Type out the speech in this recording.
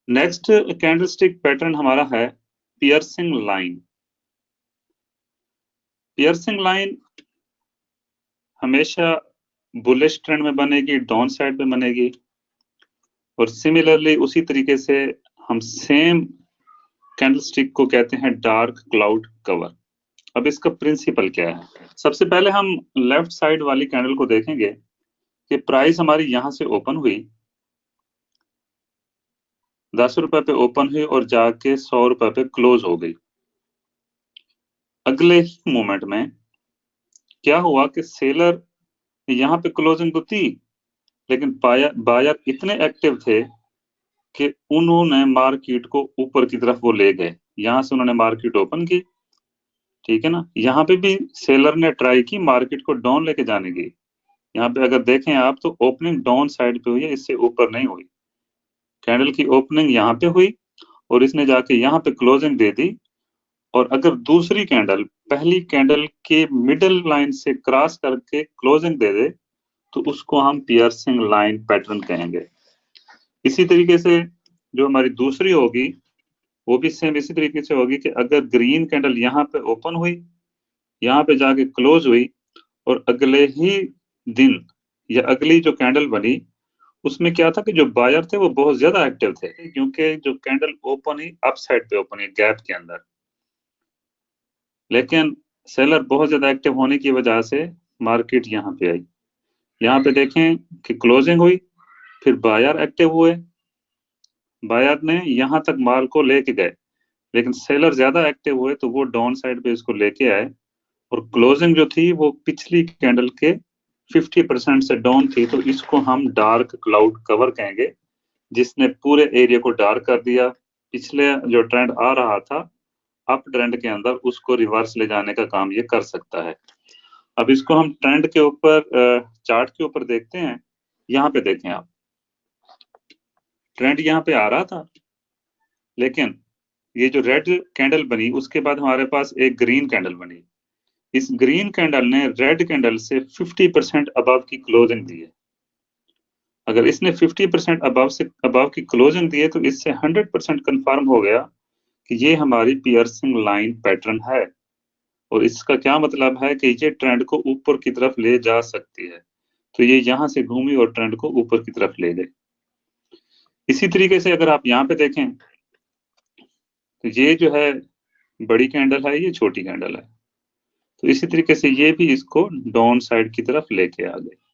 Next candlestick pattern हमारा है piercing line. Piercing line हमेशा बुलिश ट्रेंड में बनेगी, डाउन साइड पे बनेगी, और सिमिलरली उसी तरीके से हम सेम कैंडलस्टिक को कहते हैं डार्क क्लाउड कवर। अब इसका प्रिंसिपल क्या है? सबसे पहले हम लेफ्ट साइड वाली कैंडल को देखेंगे कि प्राइस हमारी यहां से ओपन हुई, 10 रुपए पे ओपन हुई और जाके 100 रुपए पे क्लोज हो गई। अगले ही मोमेंट में क्या हुआ कि सेलर यहाँ पे क्लोजिंग तो थी, लेकिन बायर इतने एक्टिव थे कि उन्होंने मार्केट को ऊपर की तरफ वो ले गए। यहां से उन्होंने मार्केट ओपन की, ठीक है ना। यहाँ पे भी सेलर ने ट्राई की मार्केट को डाउन लेके जाने की। यहाँ पे अगर देखें आप तो ओपनिंग डाउन साइड पे हुई है, इससे ऊपर नहीं हुई। कैंडल की ओपनिंग यहाँ पे हुई और इसने जाके यहाँ पे क्लोजिंग दे दी। और अगर दूसरी कैंडल पहली कैंडल के मिडल लाइन से क्रॉस करके क्लोजिंग दे दे तो उसको हम पियर्सिंग लाइन पैटर्न कहेंगे। इसी तरीके से जो हमारी दूसरी होगी वो भी सेम इसी तरीके से होगी कि अगर ग्रीन कैंडल यहाँ पे ओपन हुई, यहाँ पे जाके क्लोज हुई, और अगले ही दिन या अगली जो कैंडल बनी उसमें क्या था कि जो बायर थे वो बहुत ज्यादा एक्टिव थे, क्योंकि जो कैंडल ओपन ही अप साइड पे ओपन है गैप के अंदर। लेकिन सेलर बहुत ज्यादा एक्टिव होने की वजह से मार्केट यहाँ पे आई। यहाँ पे देखें कि क्लोजिंग हुई, फिर बायर एक्टिव हुए, बायर ने यहाँ तक माल को लेके गए, लेकिन सेलर ज्यादा एक्टिव हुए तो वो डाउन साइड पे इसको लेके आए, और क्लोजिंग जो थी वो पिछली कैंडल के 50% से डाउन थी। तो इसको हम डार्क क्लाउड कवर कहेंगे, जिसने पूरे एरिया को डार्क कर दिया। पिछले जो ट्रेंड आ रहा था अप ट्रेंड के अंदर, उसको रिवर्स ले जाने का काम ये कर सकता है। अब इसको हम ट्रेंड के ऊपर चार्ट के ऊपर देखते हैं। यहाँ पे देखें आप, ट्रेंड यहाँ पे आ रहा था, लेकिन ये जो रेड कैंडल बनी उसके बाद हमारे पास एक ग्रीन कैंडल बनी। इस ग्रीन कैंडल ने रेड कैंडल से 50% अबव की क्लोजिंग दी है। अगर इसने 50% अबव की क्लोजिंग दी है तो इससे 100% कंफर्म हो गया कि ये हमारी पियर्सिंग लाइन पैटर्न है। और इसका क्या मतलब है कि ये ट्रेंड को ऊपर की तरफ ले जा सकती है। तो ये यहां से घूमी और ट्रेंड को ऊपर की तरफ ले गई। इसी तरीके से अगर आप यहाँ पे देखें तो ये जो है बड़ी कैंडल है, ये छोटी कैंडल है, तो इसी तरीके से ये भी इसको डाउन साइड की तरफ लेके आ गए।